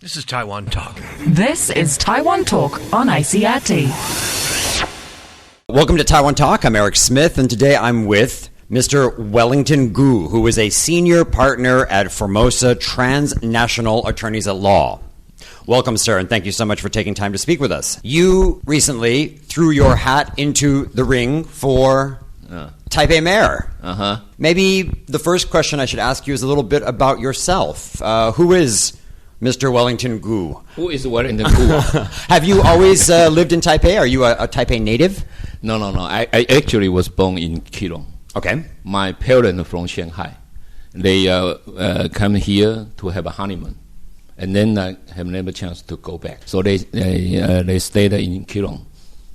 This is Taiwan Talk. This is Taiwan Talk on ICRT. Welcome to Taiwan Talk. I'm Eric Smith, and today I'm with Mr. Wellington Gu, who is a senior partner at Formosa Transnational Attorneys at Law. Welcome, sir, and thank you so much for taking time to speak with us. You recently threw your hat into the ring for Taipei Mayor. Maybe the first question I should ask you is a little bit about yourself. Who is Mr. Wellington Gu? Who is Wellington Gu? Have you always lived in Taipei? Are you a Taipei native? No. I actually was born in Keelung. Okay. My parents from Shanghai. They come here to have a honeymoon, and then have never chance to go back. So they stayed in Keelung,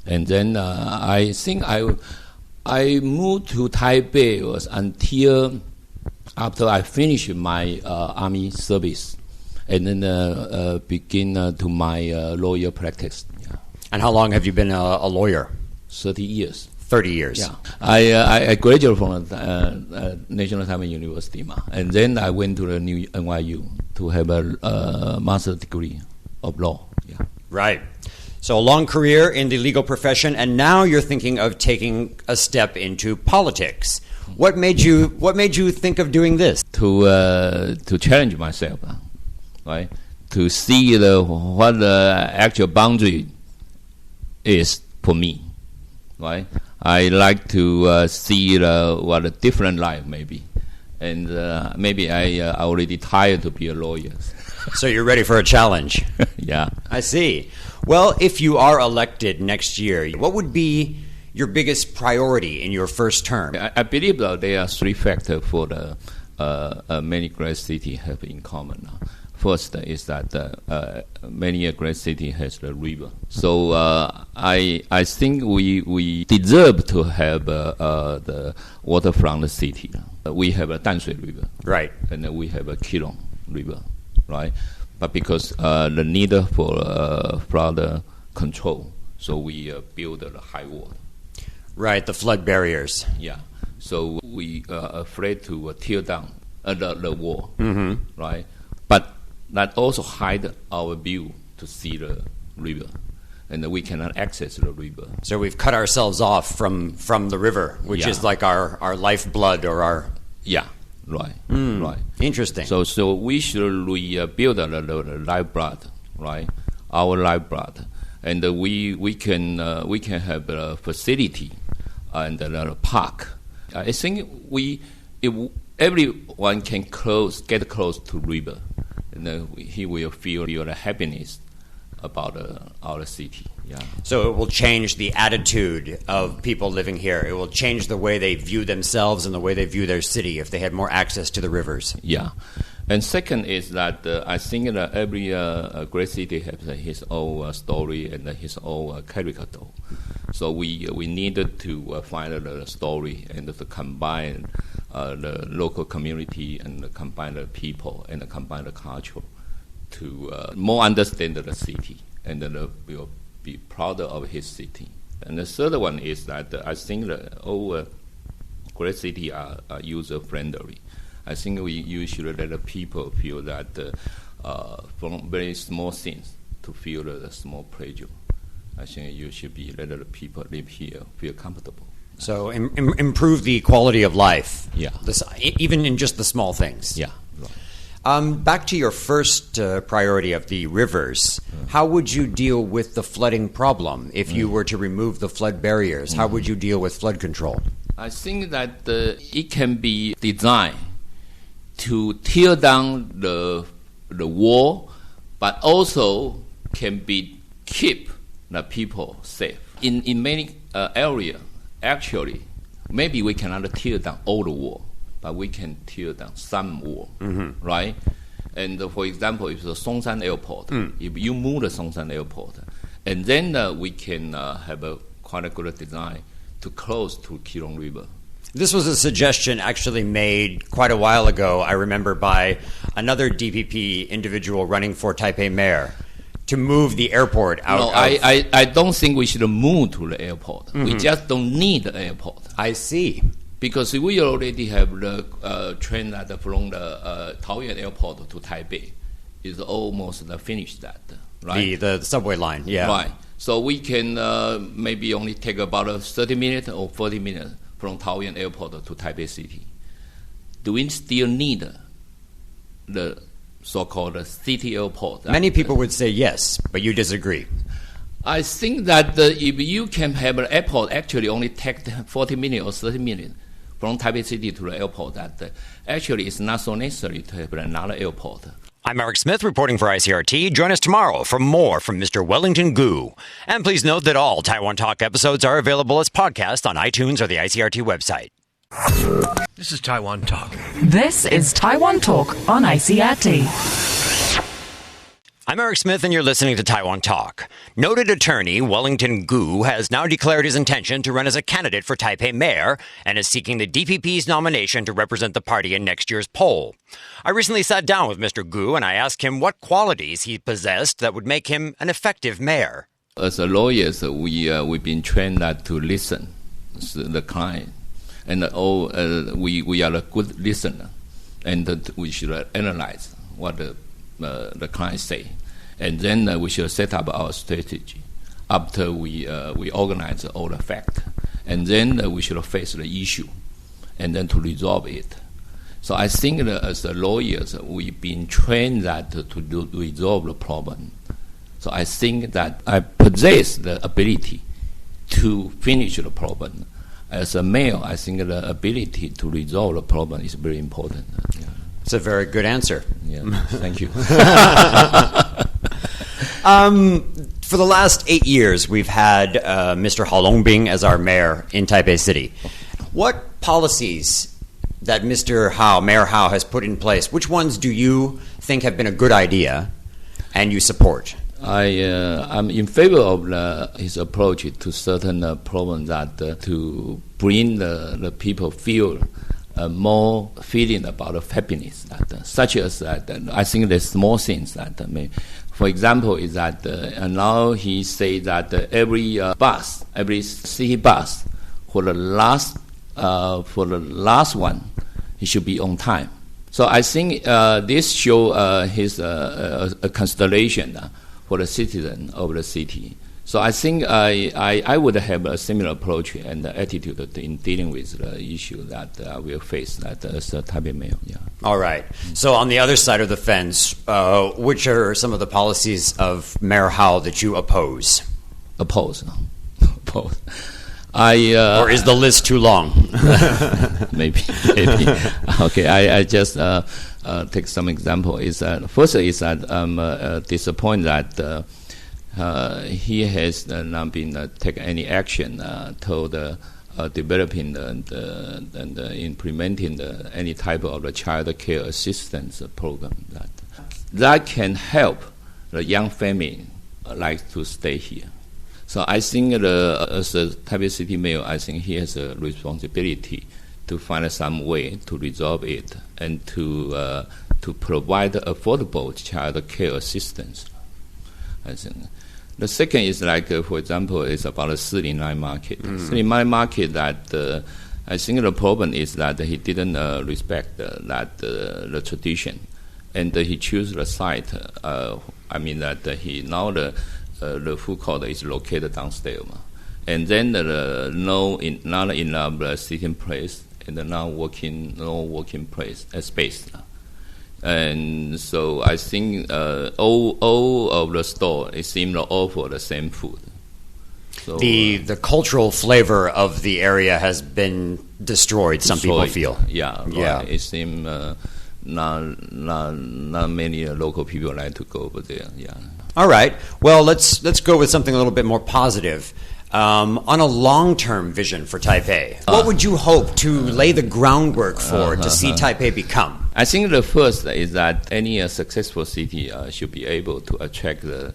and then I think I moved to Taipei was until after I finished my army service, and then begin to my lawyer practice. Yeah. And how long have you been a lawyer? 30 years. 30 years. Yeah, I graduated from National Taiwan University, and then I went to the new NYU to have a master's degree of law. Yeah. Right. So a long career in the legal profession, and now you're thinking of taking a step into politics. What made you think of doing this? To challenge myself, right? To see what the actual boundary is for me, right? I like to see what a different life may be. And maybe I already tired to be a lawyer. So you're ready for a challenge. Yeah. I see. Well, if you are elected next year, what would be your biggest priority in your first term? I believe there are three factors for the many great cities have in common. First is that many great cities has the river. So I think we deserve to have the waterfront city. We have a Danshui River, right, and we have a Keelung River, right. But because the need for flood control, so we build the high wall. Right, the flood barriers. Yeah. So we are afraid to tear down the wall, right. But that also hide our view to see the river, and we cannot access the river. So we've cut ourselves off from the river, which is like our lifeblood or our... Yeah, right, right. Interesting. So we should rebuild the lifeblood, right? Our lifeblood, and we can have a facility and a park. I think if everyone can get close to river, and he will feel the happiness about our city. Yeah. So it will change the attitude of people living here. It will change the way they view themselves and the way they view their city if they had more access to the rivers. Yeah. And second is that I think that every great city has his own story and his own character. So we needed to find the story and to combine the local community and combine the people and combine the culture to more understand the city and will be proud of his city. And the third one is that I think that all great cities are user friendly. I think you should let the people feel that from very small things to feel the small pleasure. I think you should be let the people live here feel comfortable. So improve the quality of life. Yeah. Even in just the small things. Yeah. Back to your first priority of the rivers, how would you deal with the flooding problem if you were to remove the flood barriers? How would you deal with flood control? I think that it can be designed to tear down the wall, but also can be keep the people safe. In many areas, actually, maybe we cannot tear down all the wall, but we can tear down some wall, right? And for example, if the Songshan Airport, if you move the Songshan Airport, and then we can have quite a good design to close to Keelung River. This was a suggestion actually made quite a while ago, I remember, by another DPP individual running for Taipei mayor to move the airport out. No, I don't think we should move to the airport. We just don't need the airport. I see. Because we already have the train that from the Taoyuan airport to Taipei. is almost finished that, right? The subway line, yeah. Right. So we can maybe only take about 30 minutes or 40 minutes from Taoyuan Airport to Taipei City. Do we still need the so-called city airport? Many people would say yes, but you disagree. I think that if you can have an airport actually only take 40 minutes or 30 minutes from Taipei City to the airport, that actually it's not so necessary to have another airport. I'm Eric Smith reporting for ICRT. Join us tomorrow for more from Mr. Wellington Gu. And please note that all Taiwan Talk episodes are available as podcasts on iTunes or the ICRT website. This is Taiwan Talk. This is Taiwan Talk on ICRT. I'm Eric Smith, and you're listening to Taiwan Talk. Noted attorney Wellington Gu has now declared his intention to run as a candidate for Taipei mayor and is seeking the DPP's nomination to represent the party in next year's poll. I recently sat down with Mr. Gu and I asked him what qualities he possessed that would make him an effective mayor. As a lawyers, we've been trained that to listen to the client, and we are a good listener, and we should analyze what the client say, and then we should set up our strategy after we organize all the facts, and then we should face the issue, and then to resolve it. So I think that as the lawyers, we've been trained that to resolve the problem. So I think that I possess the ability to finish the problem. As a mayor, I think the ability to resolve the problem is very important. Yeah. It's a very good answer. Yeah, thank you. For the last 8 years, we've had Mr. Hao Longbing as our mayor in Taipei City. What policies that Mr. Hao, Mayor Hao, has put in place, which ones do you think have been a good idea and you support? I'm in favor of his approach to certain problems that to bring the people feel more feeling about everhappiness, such as that. I think the small things that for example, is that now he say that every city bus for the last one, he should be on time. So I think this show his a consideration for the citizen of the city. So I think I would have a similar approach and attitude in dealing with the issue that I will face that as a Taipei mayor. Yeah. All right. So on the other side of the fence, which are some of the policies of Mayor Hao that you oppose? Oppose. Or is the list too long? maybe. Okay, I just take some example. First is that I'm disappointed that he has not been taken any action toward developing and implementing any type of child care assistance program that can help the young family like to stay here. So I think as a Taipei City mayor, I think he has a responsibility to find some way to resolve it and to provide affordable child care assistance. I think. The second is for example, is about the 409 market. 409 market that I think the problem is that he didn't respect the tradition, and he chose the site. That he now the food court is located downstairs, and then not enough sitting place and no working place space. And so I think all of the store, it seems to offer the same food. So the cultural flavor of the area has been destroyed. Some people feel. Yeah, right. Yeah. It seems not many local people like to go over there. Yeah. All right. Well, let's go with something a little bit more positive. On a long-term vision for Taipei, what would you hope to lay the groundwork for to see Taipei become? I think the first is that any successful city should be able to attract the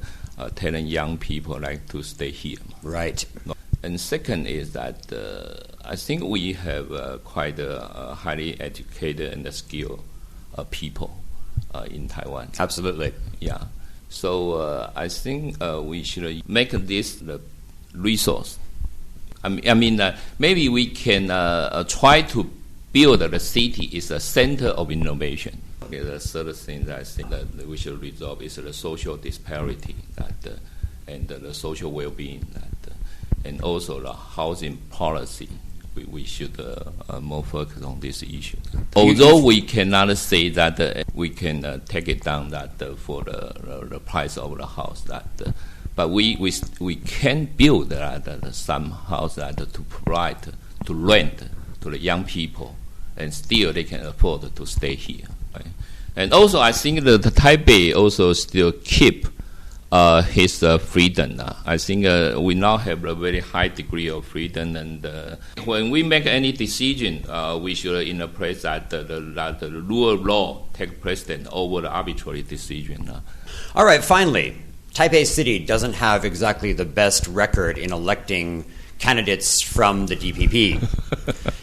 talent young people like to stay here. Right. And second is that I think we have quite a highly educated and skilled people in Taiwan. Absolutely. Yeah. So I think we should make this the resource. Maybe we can try to build the city is a center of innovation. Okay, the third thing that I think that we should resolve is the social disparity and the social well-being and also the housing policy. We should more focus on this issue. Although we cannot say that we can take it down for the price of the house but we can build some house to provide to rent to the young people, and still they can afford to stay here. Right? And also, I think that Taipei also still keep his freedom. I think we now have a very high degree of freedom, and when we make any decision, we should in a place that the rule of law take precedence over the arbitrary decision. All right, finally, Taipei City doesn't have exactly the best record in electing candidates from the DPP.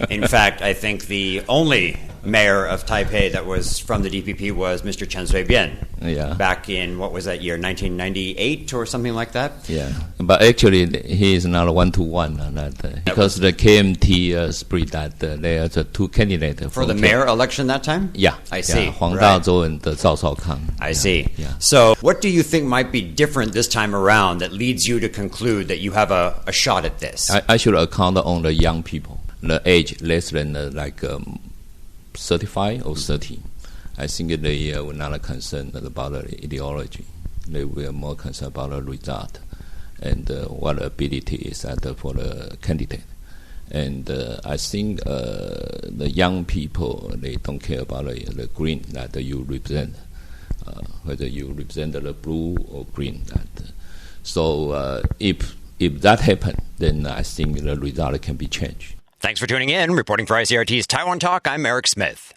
In fact, I think the only mayor of Taipei that was from the DPP was Mr. Chen Shui-bian. Yeah. Back in, what was that year, 1998 or something like that? Yeah, but actually he is not one-to-one on that because the KMT split that there are two candidates. For the mayor election that time? Yeah. I see. Huang Dazhou and Zhao Shaokang. I see. Yeah. So what do you think might be different this time around that leads you to conclude that you have a shot at this? I should account on the young people, the age less than 35 or 30. I think they were not concerned about the ideology. They were more concerned about the result and what ability is for the candidate. And I think the young people, they don't care about the green that you represent, whether you represent the blue or green. So if that happens, then I think the result can be changed. Thanks for tuning in. Reporting for ICRT's Taiwan Talk, I'm Eric Smith.